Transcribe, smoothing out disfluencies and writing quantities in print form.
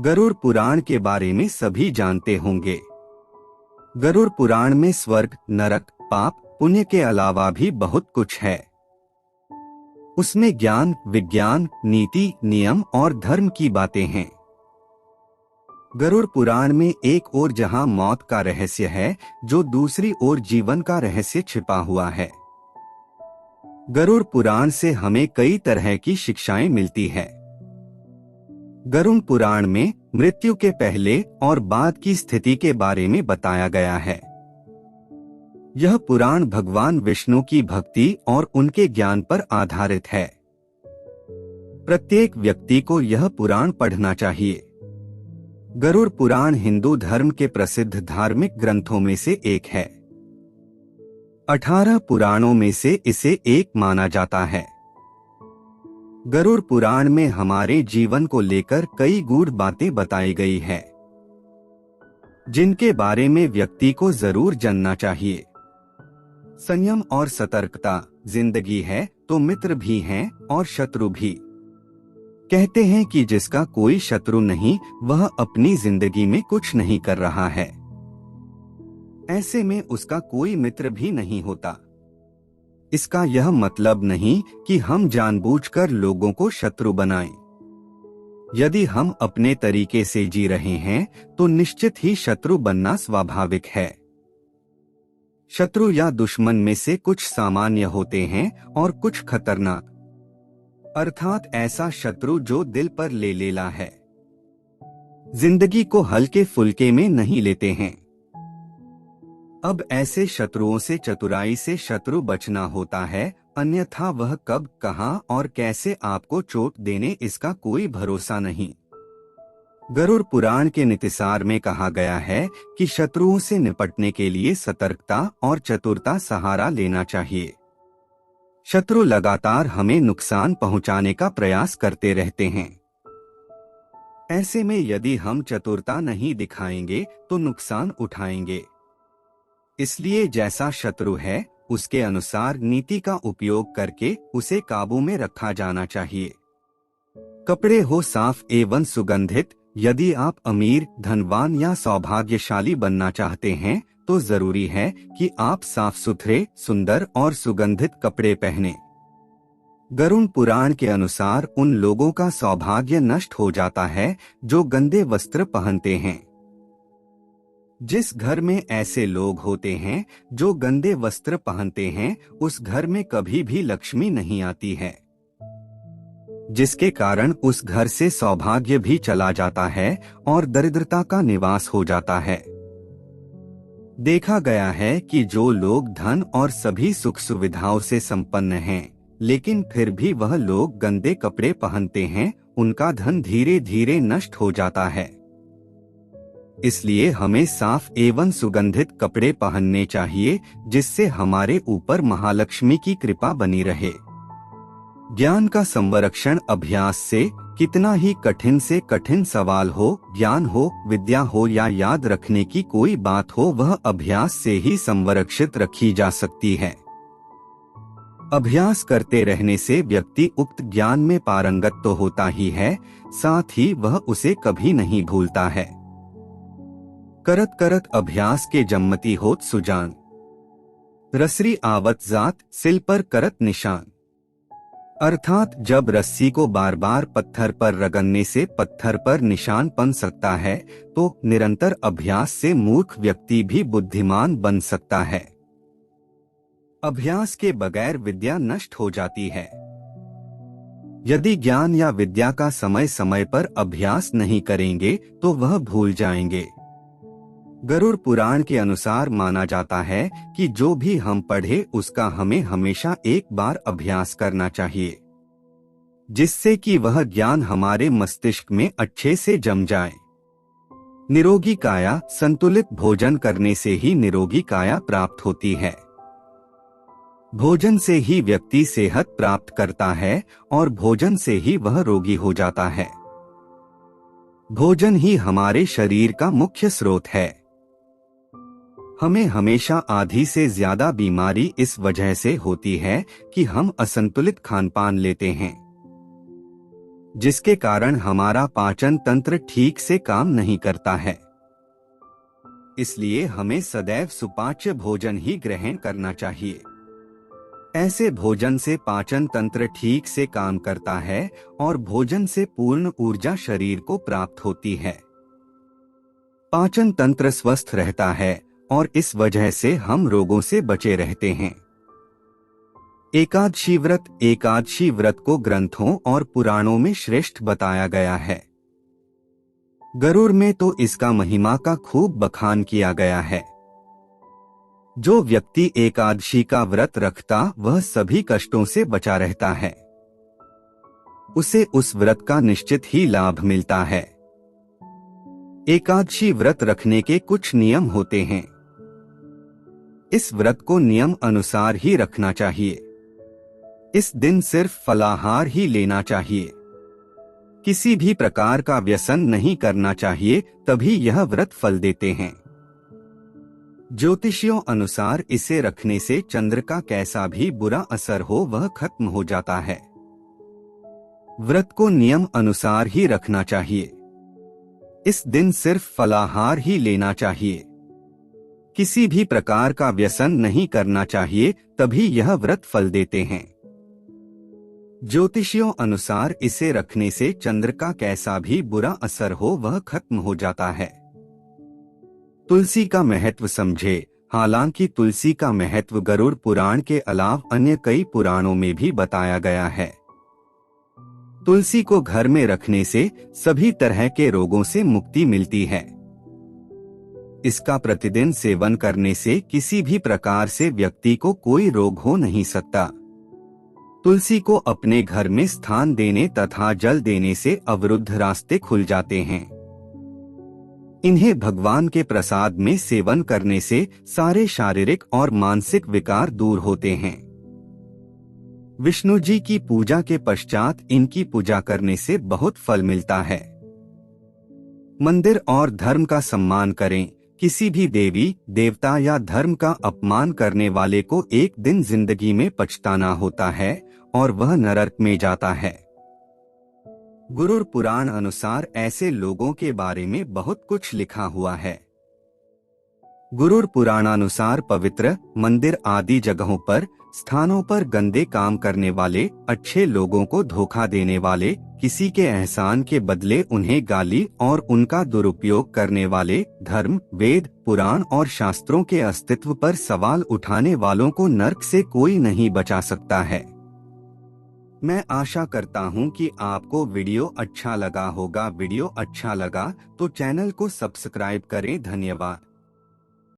गरुड़ पुराण के बारे में सभी जानते होंगे। गरुड़ पुराण में स्वर्ग, नरक, पाप, पुण्य के अलावा भी बहुत कुछ है। उसमें ज्ञान, विज्ञान, नीति, नियम और धर्म की बातें हैं। गरुड़ पुराण में एक ओर जहां मौत का रहस्य है, जो दूसरी ओर जीवन का रहस्य छिपा हुआ है। गरुड़ पुराण से हमें कई तरह की शिक्षाएं मिलती है। गरुड़ पुराण में मृत्यु के पहले और बाद की स्थिति के बारे में बताया गया है। यह पुराण भगवान विष्णु की भक्ति और उनके ज्ञान पर आधारित है। प्रत्येक व्यक्ति को यह पुराण पढ़ना चाहिए। गरुड़ पुराण हिंदू धर्म के प्रसिद्ध धार्मिक ग्रंथों में से एक है। 18 पुराणों में से इसे एक माना जाता है। गरुड़ पुराण में हमारे जीवन को लेकर कई गूढ़ बातें बताई गई है, जिनके बारे में व्यक्ति को जरूर जानना चाहिए। संयम और सतर्कता, जिंदगी है तो मित्र भी हैं और शत्रु भी। कहते हैं कि जिसका कोई शत्रु नहीं, वह अपनी जिंदगी में कुछ नहीं कर रहा है। ऐसे में उसका कोई मित्र भी नहीं होता। इसका यह मतलब नहीं कि हम जानबूझकर लोगों को शत्रु बनाएं। यदि हम अपने तरीके से जी रहे हैं, तो निश्चित ही शत्रु बनना स्वाभाविक है। शत्रु या दुश्मन में से कुछ सामान्य होते हैं और कुछ खतरनाक, अर्थात ऐसा शत्रु जो दिल पर ले लेला है। जिंदगी को हल्के फुल्के में नहीं लेते हैं। अब ऐसे शत्रुओं से चतुराई से शत्रु बचना होता है, अन्यथा वह कब, कहां और कैसे आपको चोट देने, इसका कोई भरोसा नहीं। गरुड़ पुराण के नितिसार में कहा गया है कि शत्रुओं से निपटने के लिए सतर्कता और चतुरता सहारा लेना चाहिए। शत्रु लगातार हमें नुकसान पहुंचाने का प्रयास करते रहते हैं। ऐसे में यदि हम चतुरता नहीं दिखाएंगे तो नुकसान उठाएंगे। इसलिए जैसा शत्रु है, उसके अनुसार नीति का उपयोग करके उसे काबू में रखा जाना चाहिए। कपड़े हो साफ एवं सुगंधित। यदि आप अमीर, धनवान या सौभाग्यशाली बनना चाहते हैं, तो जरूरी है कि आप साफ सुथरे, सुंदर और सुगंधित कपड़े पहनें। गरुड़ पुराण के अनुसार उन लोगों का सौभाग्य नष्ट हो जाता है जो गंदे वस्त्र पहनते हैं। जिस घर में ऐसे लोग होते हैं जो गंदे वस्त्र पहनते हैं, उस घर में कभी भी लक्ष्मी नहीं आती है, जिसके कारण उस घर से सौभाग्य भी चला जाता है और दरिद्रता का निवास हो जाता है। देखा गया है कि जो लोग धन और सभी सुख सुविधाओं से संपन्न हैं, लेकिन फिर भी वह लोग गंदे कपड़े पहनते हैं, उनका धन धीरे धीरे नष्ट हो जाता है। इसलिए हमें साफ एवं सुगंधित कपड़े पहनने चाहिए, जिससे हमारे ऊपर महालक्ष्मी की कृपा बनी रहे। ज्ञान का संरक्षण अभ्यास से, कितना ही कठिन से कठिन सवाल हो, ज्ञान हो, विद्या हो या याद रखने की कोई बात हो, वह अभ्यास से ही संरक्षित रखी जा सकती है। अभ्यास करते रहने से व्यक्ति उक्त ज्ञान में पारंगत तो होता ही है, साथ ही वह उसे कभी नहीं भूलता है। करत करत अभ्यास के जम्मति होत सुजान, रसरी आवत जात, सिल पर करत निशान। अर्थात जब रस्सी को बार बार पत्थर पर रगड़ने से पत्थर पर निशान बन सकता है, तो निरंतर अभ्यास से मूर्ख व्यक्ति भी बुद्धिमान बन सकता है। अभ्यास के बगैर विद्या नष्ट हो जाती है। यदि ज्ञान या विद्या का समय समय पर अभ्यास नहीं करेंगे तो वह भूल जाएंगे। गरुड़ पुराण के अनुसार माना जाता है कि जो भी हम पढ़े उसका हमें हमेशा एक बार अभ्यास करना चाहिए, जिससे कि वह ज्ञान हमारे मस्तिष्क में अच्छे से जम जाए। निरोगी काया, संतुलित भोजन करने से ही निरोगी काया प्राप्त होती है। भोजन से ही व्यक्ति सेहत प्राप्त करता है और भोजन से ही वह रोगी हो जाता है। भोजन ही हमारे शरीर का मुख्य स्रोत है। हमें हमेशा आधी से ज्यादा बीमारी इस वजह से होती है कि हम असंतुलित खानपान लेते हैं। जिसके कारण हमारा पाचन तंत्र ठीक से काम नहीं करता है। इसलिए हमें सदैव सुपाच्य भोजन ही ग्रहण करना चाहिए। ऐसे भोजन से पाचन तंत्र ठीक से काम करता है और भोजन से पूर्ण ऊर्जा शरीर को प्राप्त होती है। पाचन तंत्र स्वस्थ रहता है और इस वजह से हम रोगों से बचे रहते हैं। एकादशी व्रत को ग्रंथों और पुराणों में श्रेष्ठ बताया गया है। गरुड़ में तो इसका महिमा का खूब बखान किया गया है। जो व्यक्ति एकादशी का व्रत रखता वह सभी कष्टों से बचा रहता है। उसे उस व्रत का निश्चित ही लाभ मिलता है। एकादशी व्रत रखने के कुछ नियम होते हैं। इस व्रत को नियम अनुसार ही रखना चाहिए। इस दिन सिर्फ फलाहार ही लेना चाहिए। किसी भी प्रकार का व्यसन नहीं करना चाहिए, तभी यह व्रत फल देते हैं। ज्योतिषियों अनुसार इसे रखने से चंद्र का कैसा भी बुरा असर हो वह खत्म हो जाता है। व्रत को नियम अनुसार ही रखना चाहिए। इस दिन सिर्फ फलाहार ही लेना चाहिए। किसी भी प्रकार का व्यसन नहीं करना चाहिए, तभी यह व्रत फल देते हैं। ज्योतिषियों अनुसार इसे रखने से चंद्र का कैसा भी बुरा असर हो वह खत्म हो जाता है। तुलसी का महत्व समझे। हालांकि तुलसी का महत्व गरुड़ पुराण के अलावा अन्य कई पुराणों में भी बताया गया है। तुलसी को घर में रखने से सभी तरह के रोगों से मुक्ति मिलती है। इसका प्रतिदिन सेवन करने से किसी भी प्रकार से व्यक्ति को कोई रोग हो नहीं सकता। तुलसी को अपने घर में स्थान देने तथा जल देने से अवरुद्ध रास्ते खुल जाते हैं। इन्हें भगवान के प्रसाद में सेवन करने से सारे शारीरिक और मानसिक विकार दूर होते हैं। विष्णु जी की पूजा के पश्चात इनकी पूजा करने से बहुत फल मिलता है। मंदिर और धर्म का सम्मान करें। किसी भी देवी देवता या धर्म का अपमान करने वाले को एक दिन जिंदगी में पछताना होता है और वह नरक में जाता है। गरुड़ पुराण अनुसार ऐसे लोगों के बारे में बहुत कुछ लिखा हुआ है। गरुड़ पुराणानुसार पवित्र मंदिर आदि जगहों पर स्थानों पर गंदे काम करने वाले, अच्छे लोगों को धोखा देने वाले, किसी के एहसान के बदले उन्हें गाली और उनका दुरुपयोग करने वाले, धर्म, वेद, पुराण और शास्त्रों के अस्तित्व पर सवाल उठाने वालों को नरक से कोई नहीं बचा सकता है। मैं आशा करता हूं कि आपको वीडियो अच्छा लगा होगा। वीडियो अच्छा लगा तो चैनल को सब्सक्राइब करें। धन्यवाद।